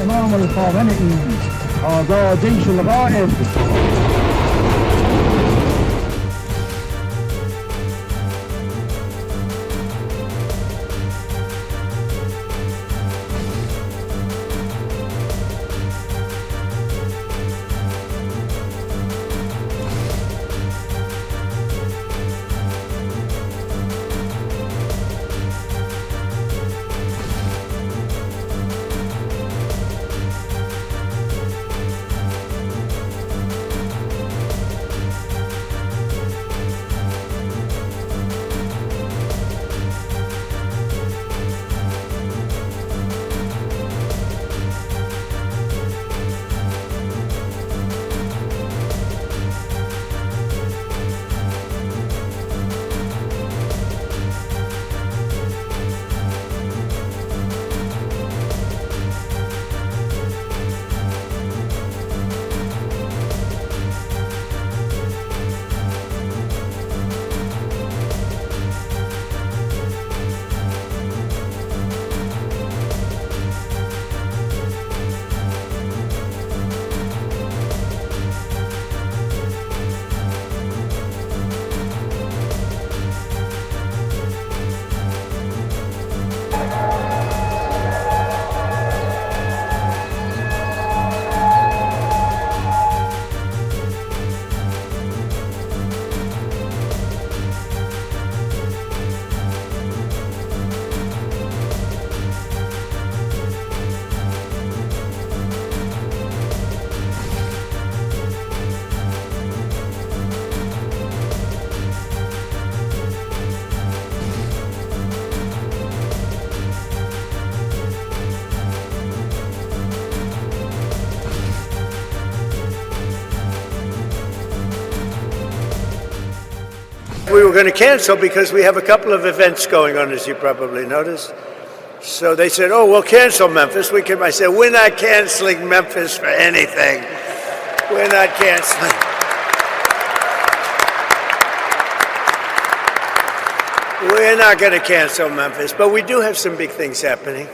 امام الخامنئي هذا جيش الغائب. We were going to cancel because we have a couple of events going on, as you probably noticed. So they said, oh, we'll cancel Memphis. I said, we're not canceling Memphis for anything. We're not canceling. We're not going to cancel Memphis, but we do have some big things happening,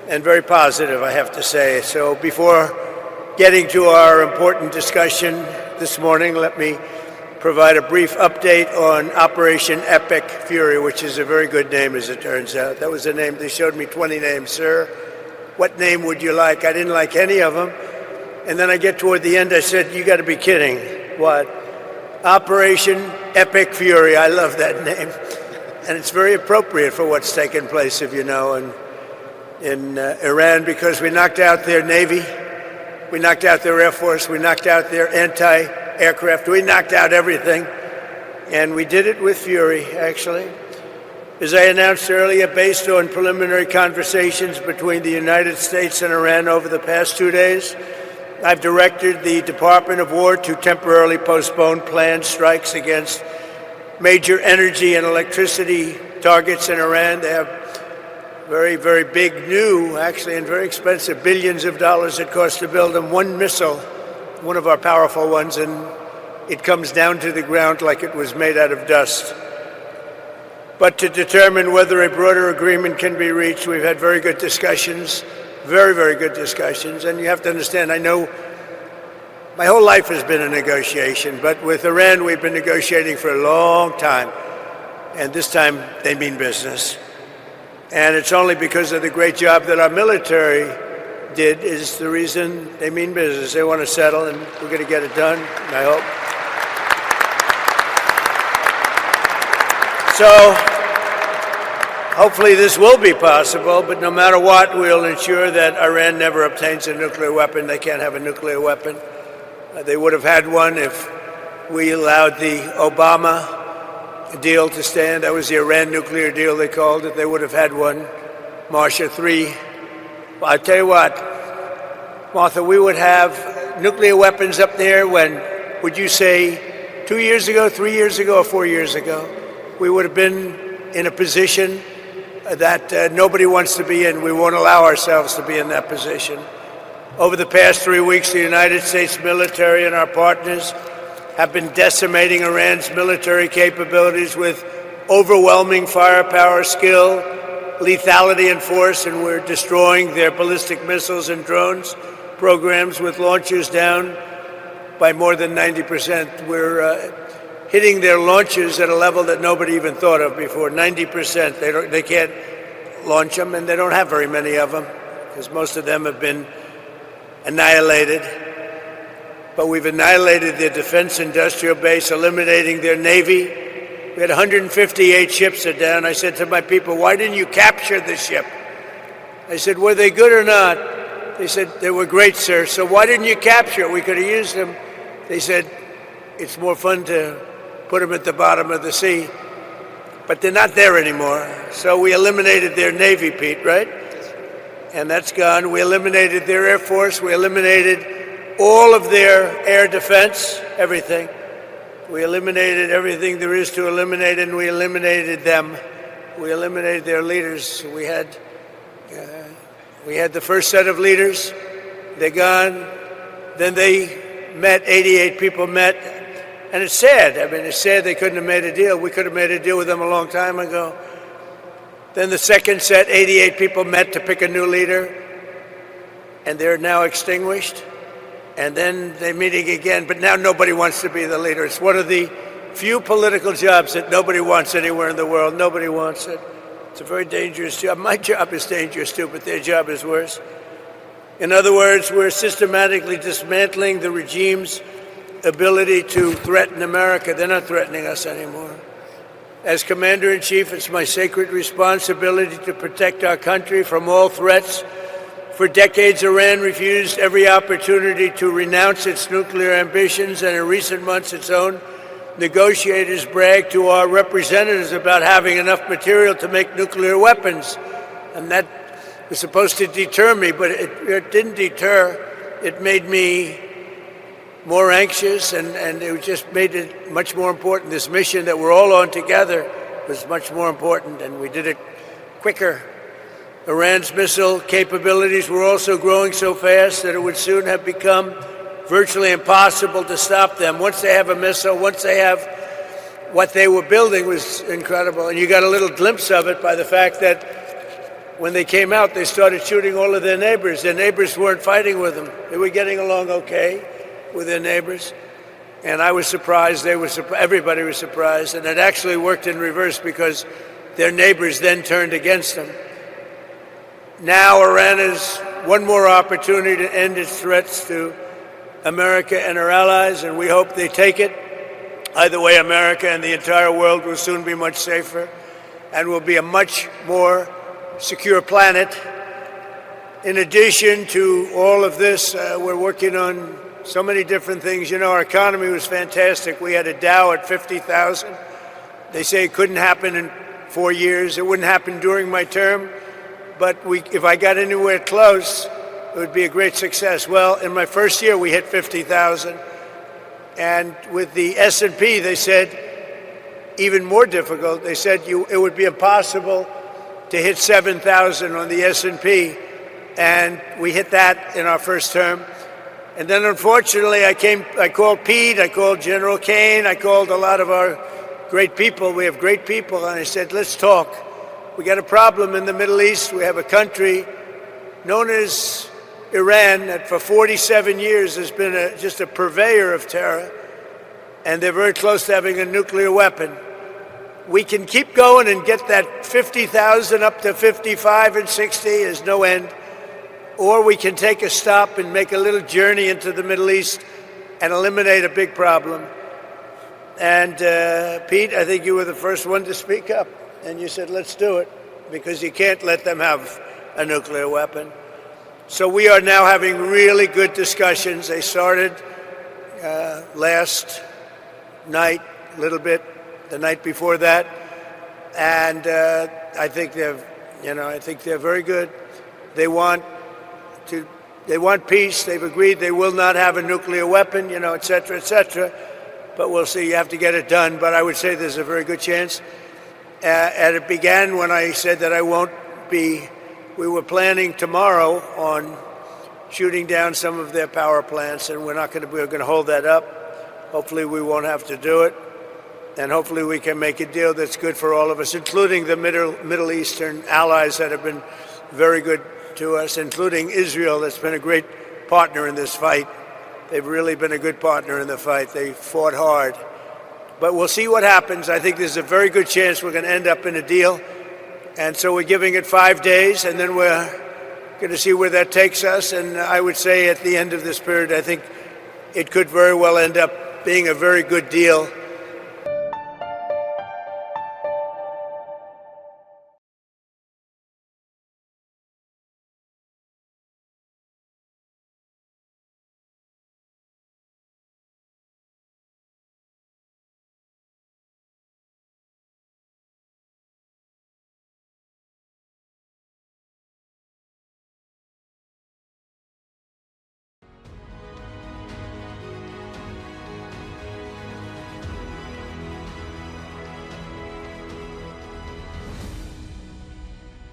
and very positive, I have to say. So before getting to our important discussion this morning, let me provide a brief update on Operation Epic Fury, which is a very good name, as it turns out. That was a name. They showed me 20 names. Sir, what name would you like? I didn't like any of them. And then I get toward the end, I said, you got to be kidding. What? Operation Epic Fury. I love that name. And it's very appropriate for what's taken place, if you know, in Iran, because we knocked out their Navy, we knocked out their Air Force, we knocked out their anti-aircraft, we knocked out everything. And we did it with fury, actually. As I announced earlier, based on preliminary conversations between the United States and Iran over the past 2 days, I've directed the Department of War to temporarily postpone planned strikes against major energy and electricity targets in Iran. They have very, very big, new, actually, and very expensive, billions of dollars it costs to build them. One missile, one of our powerful ones, and it comes down to the ground like it was made out of dust. But to determine whether a broader agreement can be reached, we've had very good discussions, very, very good discussions. And you have to understand, I know my whole life has been a negotiation, but with Iran, we've been negotiating for a long time. And this time, they mean business. And it's only because of the great job that our military did is the reason they mean business. They want to settle, and we're going to get it done, I hope. So hopefully this will be possible, but no matter what, we'll ensure that Iran never obtains a nuclear weapon. They can't have a nuclear weapon. They would have had one if we allowed the Obama deal to stand. That was the Iran nuclear deal, they called it. They would have had one. Marshall III. Well, I tell you what, Martha, we would have nuclear weapons up there when, would you say, 2 years ago, 3 years ago, or 4 years ago? We would have been in a position that nobody wants to be in. We won't allow ourselves to be in that position. Over the past 3 weeks, the United States military and our partners have been decimating Iran's military capabilities with overwhelming firepower, skill, lethality in force, and we're destroying their ballistic missiles and drones programs with launchers down by more than 90%. We're hitting their launches at a level that nobody even thought of before. 90%. They can't launch them, and they don't have very many of them because most of them have been annihilated. But we've annihilated their defense industrial base, eliminating their navy. We had 158 ships are down. I said to my people, why didn't you capture the ship? I said, were they good or not? They said, they were great, sir. So why didn't you capture it? We could have used them. They said, it's more fun to put them at the bottom of the sea. But they're not there anymore. So we eliminated their navy, Pete, right? And that's gone. We eliminated their air force. We eliminated all of their air defense, everything. We eliminated everything there is to eliminate, and we eliminated them. We eliminated their leaders. We had the first set of leaders. They're gone. Then they met, 88 people met. And it's sad. I mean, it's sad they couldn't have made a deal. We could have made a deal with them a long time ago. Then the second set, 88 people met to pick a new leader, and they're now extinguished. And then they're meeting again, but now nobody wants to be the leader. It's one of the few political jobs that nobody wants anywhere in the world. Nobody wants it. It's a very dangerous job. My job is dangerous too, but their job is worse. In other words, we're systematically dismantling the regime's ability to threaten America. They're not threatening us anymore. As Commander-in-Chief, it's my sacred responsibility to protect our country from all threats. For decades, Iran refused every opportunity to renounce its nuclear ambitions, and in recent months, its own negotiators bragged to our representatives about having enough material to make nuclear weapons. And that was supposed to deter me, but it didn't deter. It made me more anxious, and it just made it much more important. This mission that we're all on together was much more important, and we did it quicker. Iran's missile capabilities were also growing so fast that it would soon have become virtually impossible to stop them. Once they have a missile, once they have what they were building was incredible. And you got a little glimpse of it by the fact that when they came out, they started shooting all of their neighbors. Their neighbors weren't fighting with them. They were getting along okay with their neighbors. And I was surprised. They were everybody was surprised. And it actually worked in reverse because their neighbors then turned against them. Now Iran has one more opportunity to end its threats to America and her allies, and we hope they take it. Either way, America and the entire world will soon be much safer and will be a much more secure planet. In addition to all of this, we're working on so many different things. You know, our economy was fantastic. We had a Dow at 50,000. They say it couldn't happen in 4 years. It wouldn't happen during my term. But if I got anywhere close, it would be a great success. Well, in my first year, we hit 50,000. And with the S&P, they said, even more difficult. They said it would be impossible to hit 7,000 on the S&P. And we hit that in our first term. And then, unfortunately, I called Pete, I called General Kane, I called a lot of our great people. We have great people. And I said, let's talk. We got a problem in the Middle East. We have a country known as Iran that for 47 years has been just a purveyor of terror, and they're very close to having a nuclear weapon. We can keep going and get that 50,000 up to 55 and 60. There's no end. Or we can take a stop and make a little journey into the Middle East and eliminate a big problem. And Pete, I think you were the first one to speak up. And you said, let's do it, because you can't let them have a nuclear weapon. So we are now having really good discussions. They started last night, a little bit, the night before that. And I think they're very good. They want peace. They've agreed they will not have a nuclear weapon, et cetera, et cetera. But we'll see. You have to get it done. But I would say there's a very good chance. And it began when I said that we were planning tomorrow on shooting down some of their power plants, and we're going to hold that up. Hopefully we won't have to do it. and hopefully we can make a deal that's good for all of us, including the Middle Eastern allies that have been very good to us, including Israel, that's been a great partner in this fight. They've really been a good partner in the fight. They fought hard. But we'll see what happens. I think there's a very good chance we're going to end up in a deal. And so we're giving it 5 days, and then we're going to see where that takes us. And I would say at the end of this period, I think it could very well end up being a very good deal